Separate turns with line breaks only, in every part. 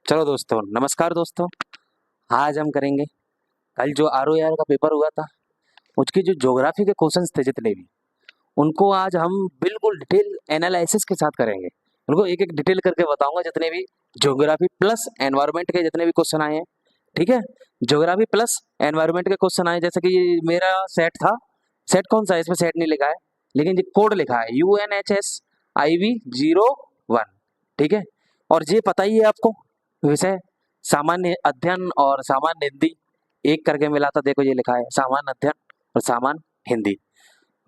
चलो दोस्तों, नमस्कार दोस्तों। आज हम करेंगे कल जो आरओआर का पेपर हुआ था, उसके जो ज्योग्राफी के क्वेश्चंस थे जितने भी, उनको आज हम बिल्कुल डिटेल एनालिसिस के साथ करेंगे। उनको एक एक डिटेल करके बताऊंगा, जितने भी ज्योग्राफी प्लस एनवायरनमेंट के जितने भी क्वेश्चन आए हैं। ठीक है, ज्योग्राफी प्लस एनवायरनमेंट के क्वेश्चन आए, जैसे कि ये मेरा सेट था। सेट कौन सा है, इसमें सेट नहीं लिखा है, लेकिन ये कोड लिखा है UNHS IV 01। ठीक है, और ये पता ही है आपको, विषय सामान्य अध्ययन और सामान्य हिंदी एक करके मिला था। देखो ये लिखा है सामान्य अध्ययन और सामान्य हिंदी।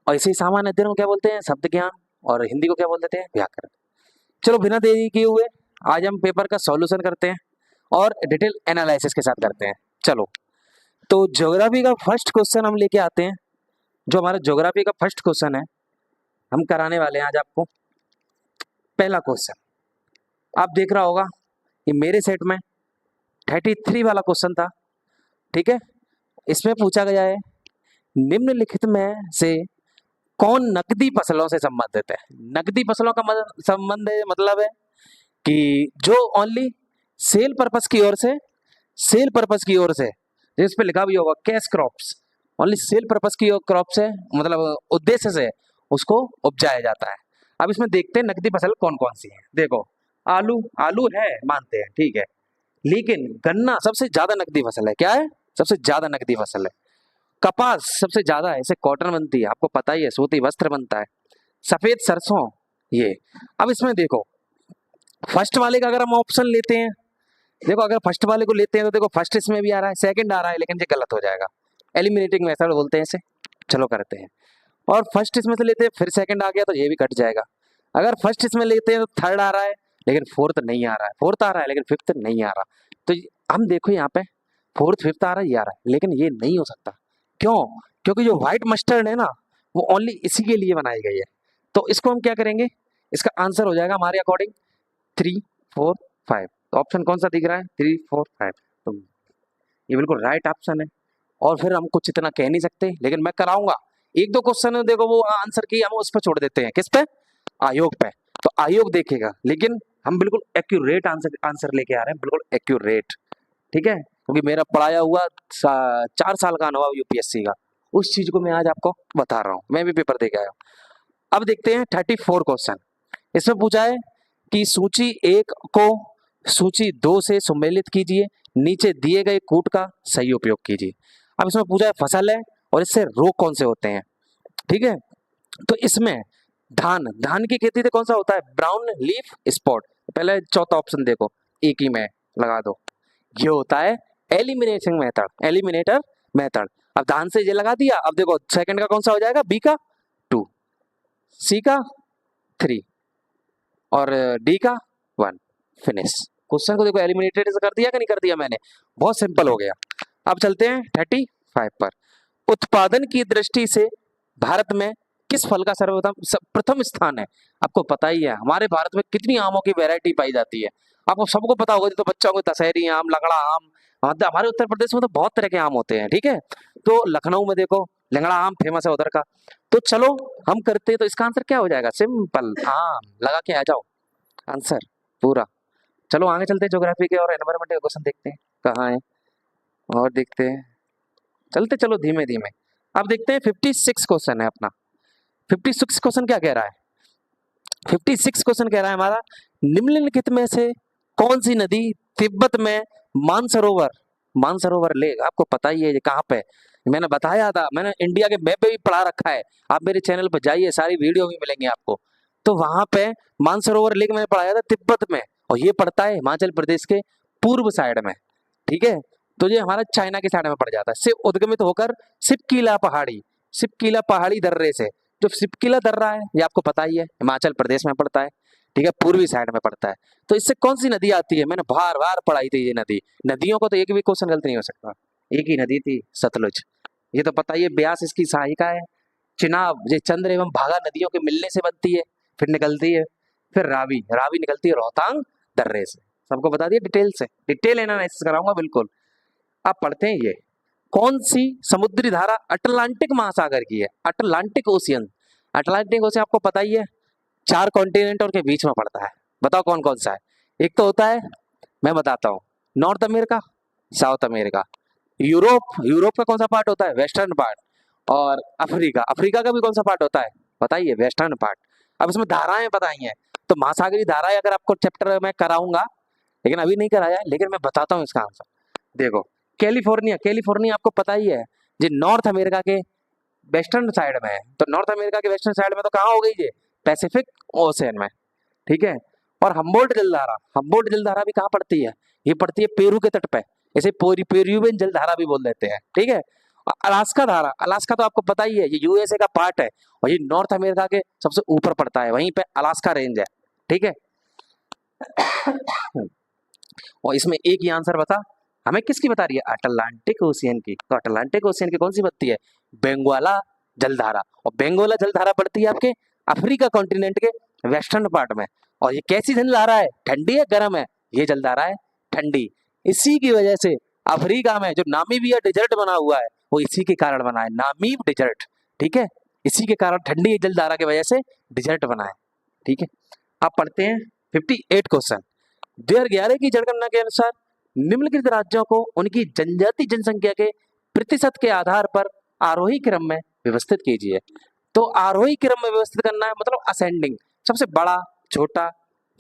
और इसे सामान्य अध्ययन को क्या बोलते हैं, शब्द ज्ञान, और हिंदी को क्या बोल देते हैं, व्याकरण। चलो बिना देरी किए हुए आज हम पेपर का सॉल्यूशन करते हैं और डिटेल एनालिसिस के साथ करते हैं। चलो, तो ज्योग्राफी का फर्स्ट क्वेश्चन हम लेके आते हैं। जो हमारा ज्योग्राफी का फर्स्ट क्वेश्चन है, हम कराने वाले हैं आज आपको। पहला क्वेश्चन आप देख रहा होगा, ये मेरे सेट में 33 वाला क्वेश्चन था। ठीक है, इसमें पूछा गया है निम्नलिखित में से कौन नकदी फसलों से संबंधित है। नकदी फसलों का संबंध मतलब है कि जो ओनली सेल पर्पस की ओर से, सेल पर्पस की ओर से, जिस पे लिखा भी होगा cash crops, only sale purpose की क्रॉप से, मतलब उद्देश्य से उसको उपजाया जाता है। अब इसमें देखते हैं नकदी फसल कौन कौन सी है। देखो, आलू, आलू है मानते हैं, ठीक है, लेकिन गन्ना सबसे ज्यादा नकदी फसल है। क्या है, सबसे ज्यादा नकदी फसल है। कपास सबसे ज्यादा है, इसे कॉटन बनती है, आपको पता ही है, सूती वस्त्र बनता है। सफेद सरसों, ये। अब इसमें देखो, फर्स्ट वाले का अगर हम ऑप्शन लेते हैं, देखो अगर फर्स्ट वाले को लेते हैं तो देखो फर्स्ट इसमें भी आ रहा है, सेकंड आ रहा है, लेकिन ये गलत हो जाएगा। एलिमिनेटिंग मेथड बोलते हैं इसे। चलो करते हैं। और फर्स्ट इसमें से लेते हैं, फिर सेकंड आ गया तो ये भी कट जाएगा। अगर फर्स्ट इसमें लेते हैं तो थर्ड आ रहा है, लेकिन फोर्थ नहीं आ रहा है। फोर्थ आ रहा है लेकिन फिफ्थ नहीं आ रहा। तो हम देखो यहाँ पे फोर्थ फिफ्थ आ रहा है, ये आ रहा है, लेकिन ये नहीं हो सकता। क्यों? क्योंकि जो व्हाइट मस्टर्ड है ना, वो ओनली इसी के लिए बनाई गई है। तो इसको हम क्या करेंगे, इसका आंसर हो जाएगा हमारे अकॉर्डिंग 3, 4, 5। तो ऑप्शन कौन सा दिख रहा है, 3, 4, 5। तो ये बिल्कुल राइट ऑप्शन है। और फिर हम कुछ इतना कह नहीं सकते, लेकिन मैं कराऊंगा। एक दो क्वेश्चन देखो वो आंसर की हम उस पर छोड़ देते हैं, किस पे, आयोग पे। तो आयोग देखेगा, लेकिन हम बिल्कुल एक्यूरेट आंसर आंसर लेके आ रहे हैं, बिल्कुल एक्यूरेट। ठीक है, क्योंकि मेरा पढ़ाया हुआ 4 साल का अनुभव यूपीएससी का, उस चीज को मैं आज आपको बता रहा हूँ। मैं भी पेपर दे के आया हूँ। अब देखते हैं 34 क्वेश्चन। इसमें पूछा है कि सूची 1 को सूची 2 से सुमेलित कीजिए, नीचे दिए गए कूट का सही उपयोग कीजिए। अब इसमें पूछा है फसल है और इससे रोग कौन से होते हैं। ठीक है, तो इसमें धान, धान की खेती से कौन सा होता है, ब्राउन लीफ स्पॉट। पहले चौथा ऑप्शन देखो, एक ही में लगा दो, ये होता है एलिमिनेशन मेथड, एलिमिनेटर मेथड। अब धान से ये लगा दिया। अब देखो सेकंड का कौन सा हो जाएगा, बी का 2, सी का 3 और डी का 1। फिनिश। क्वेश्चन को देखो एलिमिनेटेड से कर दिया कि नहीं कर दिया मैंने, बहुत सिंपल हो गया। अब चलते हैं 35 पर। उत्पादन की दृष्टि से भारत में किस फल का सर्वप्रथम प्रथम स्थान है। आपको पता ही है हमारे भारत में कितनी आमों की वैरायटी पाई जाती है, आपको सबको पता होगा। तो बच्चों को दशहरी आम, लंगड़ा आम, हमारे उत्तर प्रदेश में तो बहुत तरह के आम होते हैं। ठीक है, तो लखनऊ में देखो लंगड़ा आम फेमस है उधर का। तो चलो हम करते हैं, तो इसका आंसर क्या हो जाएगा, सिंपल आम, लगा के आ जाओ आंसर पूरा। चलो आगे चलते हैं, ज्योग्राफी के और एनवायरमेंट के क्वेश्चन देखते हैं कहाँ है, और देखते हैं, चलते चलो धीमे धीमे। अब देखते हैं 56 क्वेश्चन है अपना। 56 क्वेश्चन क्या कह रहा है, 56 क्वेश्चन कह रहा है हमारा, निम्नलिखित में से कौन सी नदी तिब्बत में मानसरोवर, मानसरोवर लेक, आपको पता ही है ये कहाँ पे, मैंने बताया था, मैंने इंडिया के मैप पे भी पढ़ा रखा है। आप मेरे चैनल पर जाइए, सारी वीडियो भी मिलेंगे आपको। तो वहां पे मानसरोवर लेक मैंने पढ़ाया था तिब्बत में, और ये पड़ता है हिमाचल प्रदेश के पूर्व साइड में। ठीक है, तो ये हमारा चाइना की साइड में पड़ जाता है, से उद्गमित होकर सिपकीला पहाड़ी, सिपकीला पहाड़ी दर्रे से, जो सिपकीला दर्रा है ये आपको पता ही है हिमाचल प्रदेश में पड़ता है। ठीक है, पूर्वी साइड में पड़ता है। तो इससे कौन सी नदी आती है, मैंने बार बार पढ़ाई थी ये नदी। नदियों को तो एक भी क्वेश्चन गलत नहीं हो सकता। एक ही नदी थी, सतलुज। ये तो पता ही है, ब्यास इसकी सहायिका है। चिनाब ये चंद्र एवं भागा नदियों के मिलने से बनती है, फिर निकलती है। फिर रावी, रावी निकलती है रोहतांग दर्रे से। सबको बता दिया डिटेल से, डिटेल एनालिसिस कराऊंगा बिल्कुल। आप पढ़ते हैं ये, कौन सी समुद्री धारा अटलांटिक महासागर की है, अटलांटिक ओशियन। अटलांटिक ओशियन आपको पता ही है, 4 कॉन्टिनेंट और के बीच में पड़ता है। बताओ कौन कौन सा है। एक तो होता है मैं बताता हूँ। North America, south America, Europe, Europe का कौन सा पार्ट होता है? Western part. और अफ्रीका, अफ्रीका का भी कौन सा पार्ट होता है? बताइए, वेस्टर्न पार्ट। अब इसमें धाराएं बताई हैं, तो महासागरीय धाराएं अगर आपको चैप्टर में कराऊंगा, लेकिन अभी नहीं कराया है, लेकिन मैं बताता हूँ इसका आंसर। देखो, कैलिफोर्निया, कैलिफोर्निया आपको पता ही है जी, नॉर्थ अमेरिका के वेस्टर्न साइड में है। तो नॉर्थ अमेरिका के वेस्टर्न साइड में तो कहाँ हो गई ये? पैसिफिक ओशियन में, ठीक है। और हम्बोल्ट जलधारा, हम्बोल्ट जलधारा भी कहाँ पड़ती है? ये पड़ती है पेरू के तट पे, इसे पेरुवियन जलधारा भी बोल देते हैं, ठीक है। अलास्का धारा, अलास्का तो आपको पता ही है, ये यूएसए का पार्ट है और ये नॉर्थ अमेरिका के सबसे ऊपर पड़ता है, वहीं पे अलास्का रेंज है, ठीक है। और इसमें एक ही आंसर बता, हमें किसकी बता रही है? अटलांटिक ओशियन की। तो अटलांटिक ओशियन की कौन सी बनती है? बेंगोला जलधारा। और बेंगोला जलधारा पड़ती है आपके अफ्रीका कॉन्टिनेंट के वेस्टर्न पार्ट में। और ये कैसी जलधारा है? ठंडी है, गर्म है? ये जलधारा है ठंडी। इसी की वजह से अफ्रीका में जो नामीबिया डेजर्ट बना हुआ है, वो इसी के कारण बना है, नामीब डेजर्ट, ठीक है। इसी के कारण ठंडी जलधारा की वजह से डेजर्ट बना है, ठीक है। आप पढ़ते हैं 58 क्वेश्चन। 2011 की जनगणना के अनुसार निम्नलिखित राज्यों को उनकी जनजाति जनसंख्या के प्रतिशत के आधार पर आरोही क्रम में व्यवस्थित कीजिए। तो आरोही क्रम में व्यवस्थित करना है, मतलब असेंडिंग, सबसे बड़ा, छोटा,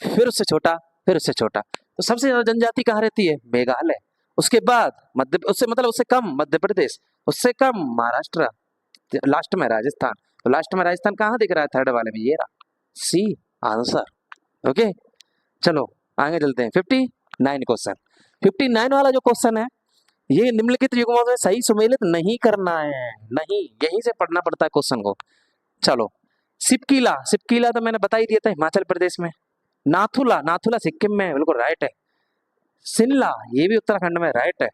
फिर उससे छोटा, फिर उससे छोटा। तो सबसे ज्यादा जनजाति कहाँ रहती है? मेघालय। उसके बाद मध्य, उससे मतलब उससे कम मध्य प्रदेश, उससे कम महाराष्ट्र, लास्ट में राजस्थान। तो लास्ट में राजस्थान कहाँ दिख रहा है? थर्ड वाले में, ये रहा, सी आंसर। ओके, चलो आगे चलते हैं। 59 क्वेश्चन। 59 वाला जो क्वेश्चन है, ये निम्नलिखित युग्मों से सही सुमेलित नहीं करना है, नहीं, यहीं से पढ़ना पड़ता है क्वेश्चन को। चलो, सिपकीला, सिपकीला तो मैंने बता ही दिया था, हिमाचल प्रदेश में। नाथुला, नाथुला सिक्किम में, बिल्कुल राइट है। शिमला, ये भी उत्तराखंड में, राइट है।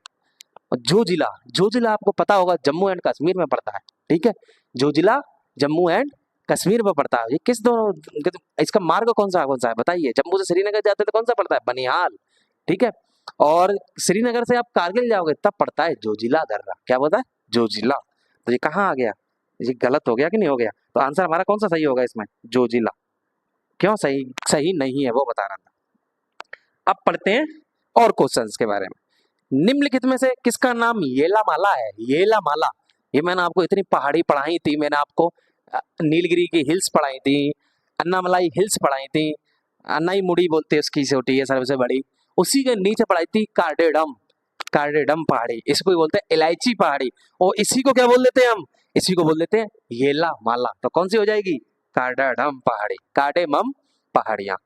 और जोजिला, जोजिला आपको पता होगा जम्मू एंड कश्मीर में पड़ता है, ठीक है। जोजिला जम्मू एंड कश्मीर में पड़ता है। ये किस दोनों, इसका मार्ग कौन सा है बताइए? जम्मू से श्रीनगर जाते तो कौन सा पड़ता है? बनिहाल, ठीक है। और श्रीनगर से आप कारगिल जाओगे तब पड़ता है जोजिला दर्रा। क्या बोलता है? जोजिला। तो ये कहाँ आ गया? ये गलत हो गया कि नहीं हो गया? तो आंसर हमारा कौन सा सही होगा इसमें? जोजिला। क्यों सही सही नहीं है वो बता रहा था। अब पढ़ते हैं और क्वेश्चंस के बारे में। निम्नलिखित में से किसका नाम येलामाला है? येलामाला, ये मैंने आपको इतनी पहाड़ी पढ़ाई थी, मैंने आपको नीलगिरी की हिल्स पढ़ाई थी, अन्नामलाई हिल्स पढ़ाई थी, अन्नाई मुड़ी बोलते हैं उसकी छोटी है सबसे बड़ी, उसी के नीचे पढ़ाई थी कार्डेडम, कार्डेडम पहाड़ी, इसको बोलते हैं इलायची पहाड़ी। और इसी को क्या बोल देते हैं हम? इसी को बोल देते हैं येलामाला। तो कौन सी हो जाएगी? कार्डेडम पहाड़ी, कार्डेमम पहाड़ियां।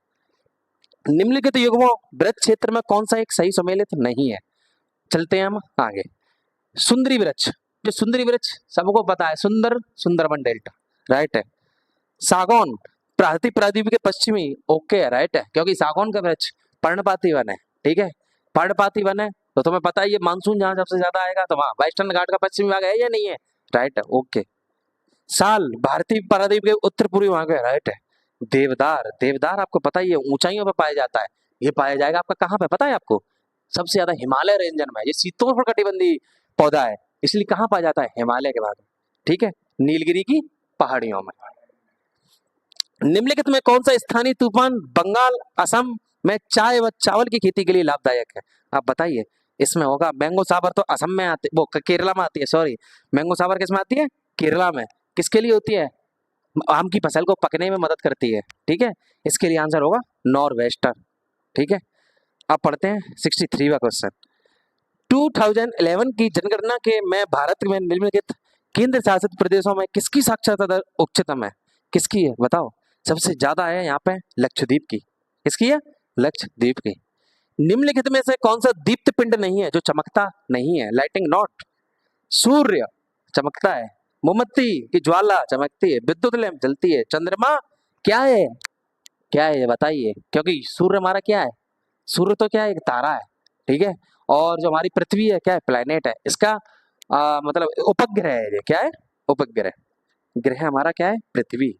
निम्नलिखित युग्मों वृत्त क्षेत्र में कौन सा एक सही सम्मिलित नहीं है? चलते हैं हम आगे। सुंदरी वृक्ष, जो सुंदरी वृक्ष सबको पता है, सुंदर, सुंदरबन डेल्टा, राइट है। सागौन, प्रायद्वीप के पश्चिमी, ओके राइट है, क्योंकि सागौन का वृक्ष पर्णपाती वन है, ठीक है। पर्णपाती वन है तो तुम्हें पता है, ये मानसून जहां सबसे ज्यादा आएगा तो वहां वेस्टर्न घाट का पश्चिमी भाग है या नहीं है? राइट है, ओके। साल, भारतीय प्रायद्वीप के उत्तर पूर्वी भाग है, राइट है। देवदार, देवदार आपको पता ही है ऊंचाइयों पर पाया जाता है। ये पाया जाएगा आपका कहाँ पे पता है आपको? सबसे ज्यादा हिमालय रेंजन में। ये शीतोष्ण कटिबंधीय पौधा है, इसलिए कहाँ पाया जाता है? हिमालय के भाग में, ठीक है, नीलगिरी की पहाड़ियों में। निम्नलिखित में कौन सा स्थानीय तूफान बंगाल असम में चाय व चावल की खेती के लिए लाभदायक है? आप बताइए। इसमें होगा मैंगो साबर, तो असम में आती, वो केरला में आती है, सॉरी, मैंगो साबर किस में आती है? केरला में। किसके लिए होती है? आम की फसल को पकने में मदद करती है, ठीक है। इसके लिए आंसर होगा नॉर्वेस्टर, ठीक है। अब पढ़ते हैं 63वां क्वेश्चन। 2011 की जनगणना के में भारत में निम्नलिखित केंद्र शासित प्रदेशों में किसकी साक्षरता दर उच्चतम है? किसकी है बताओ? सबसे ज्यादा है यहाँ पे लक्षद्वीप की। किसकी है? लक्षद्वीप की। निम्नलिखित में से कौन सा दीप्त पिंड नहीं है जो चमकता नहीं है? Lighting not. सूर्य चमकता है, मोमबत्ती की ज्वाला चमकती है, विद्युत लैंप जलती है, चंद्रमा क्या है? क्या है ये बताइए? क्योंकि सूर्य हमारा क्या है? सूर्य तो क्या है? एक तारा है, ठीक है। और जो हमारी पृथ्वी है क्या है? प्लेनेट है। इसका मतलब उपग्रह है ये, क्या है? उपग्रह। ग्रह हमारा क्या है? पृथ्वी।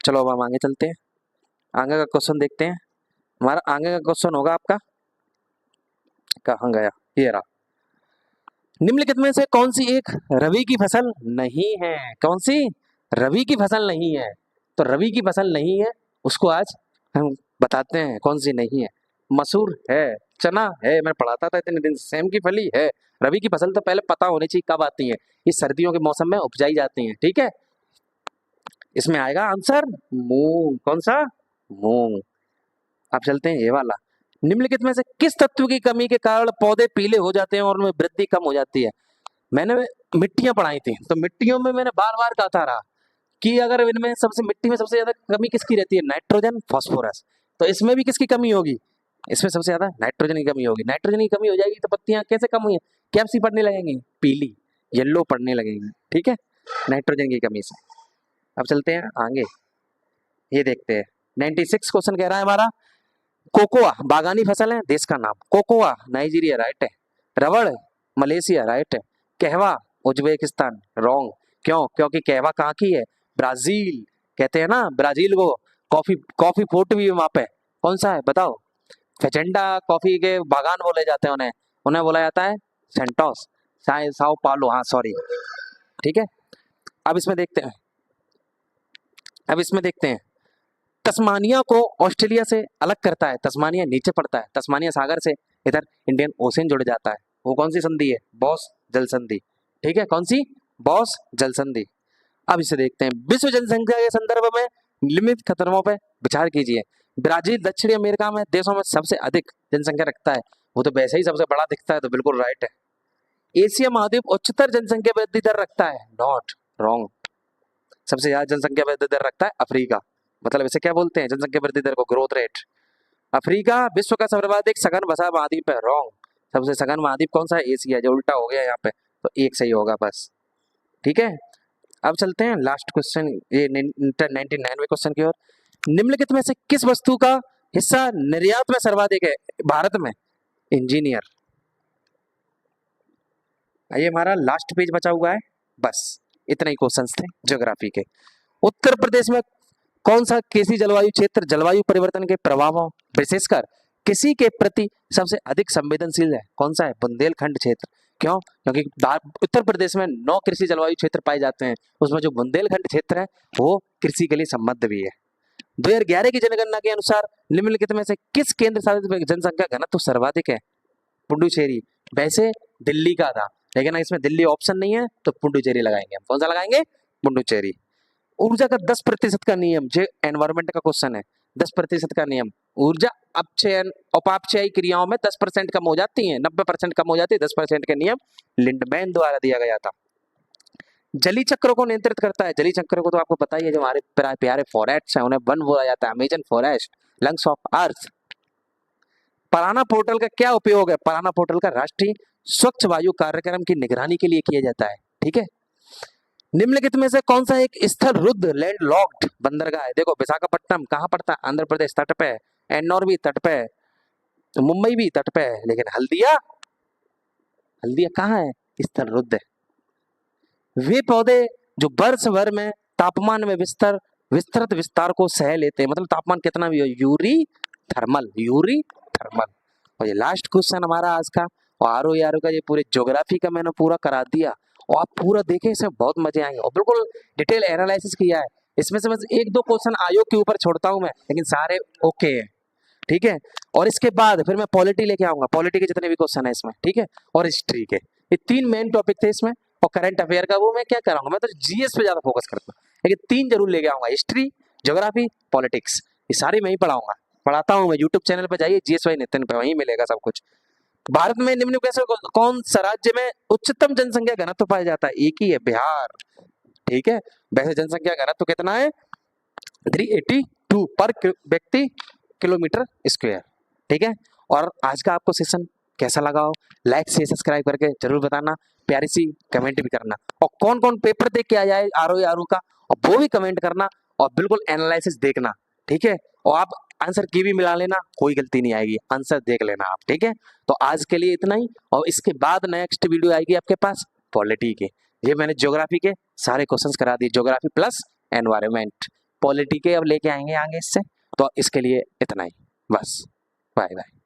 चलो अब हम आगे चलते हैं, आगे का क्वेश्चन देखते हैं। हमारा आगे का क्वेश्चन होगा आपका, कहाँ गया, ये रहा। निम्नलिखित में से कौन सी एक रबी की फसल नहीं है? कौन सी रबी की फसल नहीं है? तो रबी की फसल नहीं है, उसको आज हम बताते हैं कौन सी नहीं है। मसूर है, चना है, मैंने पढ़ाता था इतने दिन। सेम की फली है। रबी की फसल तो पहले पता होनी चाहिए कब आती है, ये सर्दियों के मौसम में उपजाई जाती हैं। ठीक है, इसमें आएगा आंसर मूंग। कौन सा? मूंग। अब चलते हैं ये वाला। निम्नलिखित में से किस तत्व की कमी के कारण पौधे पीले हो जाते हैं और उनमें वृद्धि कम हो जाती है? मैंने मिट्टियां पढ़ाई थी, तो मिट्टियों में मैंने बार बार कहा था कि अगर इनमें सबसे मिट्टी में सबसे ज्यादा कमी किसकी रहती है? Nitrogen, phosphorus. तो इसमें भी किसकी कमी होगी? इसमें सबसे ज्यादा नाइट्रोजन की कमी होगी। नाइट्रोजन की कमी हो जाएगी तो पत्तियां कैसे कम हुई? कैसी पड़ने लगेंगी? पीली, येलो पड़ने लगेंगी। ठीक है, नाइट्रोजन की कमी से। अब चलते हैं आगे, ये देखते हैं 96 क्वेश्चन कह रहा है हमारा, कोकोआ बागानी फसल है, देश का नाम। कोकोआ नाइजीरिया, राइट है। रबड़ मलेशिया, राइट है। कहवा उज्बेकिस्तान, रॉन्ग। क्यों? क्योंकि कहवा कहाँ की है? ब्राजील। कहते हैं ना ब्राजील को कॉफी कॉफी पोर्ट भी है वहां पे। कौन सा है बताओ? फेजेंडा कॉफी के बागान बोले जाते हैं उन्हें, उन्हें बोला जाता है सेंटोस, साओ पालो, हाँ सॉरी। ठीक है, अब इसमें देखते हैं, अब इसमें देखते हैं तस्मानिया को ऑस्ट्रेलिया से अलग करता है। तस्मानिया नीचे पड़ता है, तस्मानिया सागर से इधर इंडियन ओशन जुड़ जाता है। वो कौन सी संधि है? बॉस जल संधि। ठीक है, कौन सी? बॉस जल संधि। अब इसे देखते हैं, विश्व जनसंख्या के संदर्भ में निम्नलिखित खतरों पर विचार कीजिए। ब्राजील दक्षिणी अमेरिका में देशों में सबसे अधिक जनसंख्या रखता है, वो तो वैसे ही सबसे बड़ा दिखता है, तो बिल्कुल राइट है। एशिया महाद्वीप उच्चतर जनसंख्या वृद्धि दर रखता है, नॉट, रॉन्ग। सबसे ज्यादा जनसंख्या वृद्धि दर रखता है अफ्रीका, मतलब इसे क्या बोलते हैं? जनसंख्या वृद्धि दर को ग्रोथ रेट। अफ्रीका विश्व का सर्वाधिक सघन बसा महाद्वीप है, रॉन्ग। सबसे सघन महाद्वीप कौन सा है? एशिया, जो उल्टा हो गया यहाँ पे, तो एक सही होगा बस। ठीक है, अब चलते हैं लास्ट क्वेश्चन, ये 99वें क्वेश्चन की ओर। निम्नलिखित में से किस वस्तु का हिस्सा निर्यात में सर्वाधिक है भारत में? इंजीनियर। ये हमारा लास्ट पेज बचा हुआ है, बस इतने ही क्वेश्चंस थे ज्योग्राफी के। उत्तर प्रदेश में कौन सा कृषि जलवायु क्षेत्र जलवायु परिवर्तन के प्रभावों विशेषकर कृषि के प्रति सबसे अधिक संवेदनशील है? कौन सा है? बुंदेलखंड क्षेत्र। क्यों? क्योंकि उत्तर प्रदेश में 9 कृषि जलवायु क्षेत्र पाए जाते हैं, उसमें जो बुंदेलखंड क्षेत्र है वो कृषि के लिए संबद्ध भी है। 2011 की जनगणना के अनुसार निम्नलिखित में से किस केंद्र शासित जनसंख्या घनत्व सर्वाधिक है? पुडुचेरी। वैसे दिल्ली का था, लेकिन इसमें दिल्ली ऑप्शन नहीं है, तो पुडुचेरी लगाएंगे हम। कौन सा लगाएंगे? पुडुचेरी। ऊर्जा का 10% का नियम, जो एनवायरमेंट का क्वेश्चन है, 10% का नियम। ऊर्जा अपचयन उपापचयी क्रियाओं में 10% कम हो जाती है, 90% कम हो जाती है, 10% का नियम लिंडमैन द्वारा दिया गया था। जली चक्र को नियंत्रित करता है। जली चक्र को तो आपको पता ही है, जो हमारे प्यारे फॉरेस्ट है उन्हें वन बोला जाता है, Amazon forest, lungs of earth. Parana portal का क्या उपयोग है? पराना पोर्टल का राष्ट्रीय स्वच्छ वायु कार्यक्रम की निगरानी के लिए किया जाता है। ठीक है, निम्नलिखित में से कौन सा एक स्थल रुद्ध लैंडलॉक्ड बंदरगाह है? देखो विशाखापट्टनम कहाँ पड़ता है? आंध्र प्रदेश तट पे है। एन्नौर भी तट पे है, मुंबई भी तट पे है, लेकिन हल्दिया, हल्दिया कहाँ है? स्थल रुद्ध है। वे पौधे जो वर्ष भर में तापमान में विस्तृत विस्तार को सह लेते हैं, मतलब तापमान कितना भी हो, यूरी थर्मल, यूरी थर्मल। और ये लास्ट क्वेश्चन हमारा आज का, और आरो यारो का ये पूरे ज्योग्राफी का मैंने पूरा करा दिया, और आप पूरा देखें, इसमें बहुत मजे आएंगे और बिल्कुल डिटेल एनालिसिस किया है। इसमें से बस 1-2 क्वेश्चन आयोग के ऊपर छोड़ता हूं मैं, लेकिन सारे ओके है। ठीक है, और इसके बाद फिर मैं पॉलिटी लेके आऊंगा, पॉलिटी के जितने भी क्वेश्चन है इसमें, ठीक है, और हिस्ट्री के। ये 3 मेन टॉपिक थे इसमें, और करंट अफेयर का वो मैं क्या कराऊंगा, मैं तो जीएस पे ज्यादा फोकस करता हूँ, लेकिन 3 जरूर लेके आऊंगा, हिस्ट्री, ज्योग्राफी, पॉलिटिक्स। ये सारे मैं ही पढ़ाऊंगा, पढ़ाता हूँ मैं। यूट्यूब चैनल पर जाइए, जीएस वाई नितिन पे, वहीं मिलेगा सब कुछ। भारत में निम्न में से कौन सा राज्य में उच्चतम जनसंख्या घनत्व पाया जाता है? एक ही है, बिहार। ठीक है, वैसे जनसंख्या घनत्व कितना है? 382 पर व्यक्ति किलोमीटर स्क्वायर। ठीक है, और आज का आपको सेशन कैसा लगा हो, लाइक से सब्सक्राइब करके जरूर बताना, प्यारी सी कमेंट भी करना, और कौन कौन पेपर देख के आया है आरो का, और वो भी कमेंट करना, और बिल्कुल एनालिसिस देखना। ठीक है, और आप आंसर की भी मिला लेना, कोई गलती नहीं आएगी, आंसर देख लेना आप। ठीक है, तो आज के लिए इतना ही, और इसके बाद नेक्स्ट वीडियो आएगी आपके पास पॉलिटी के। ये मैंने ज्योग्राफी के सारे क्वेश्चंस करा दिए, ज्योग्राफी प्लस एनवायरमेंट। पॉलिटी के अब लेके आएंगे आगे इससे, तो इसके लिए इतना ही बस। Bye bye.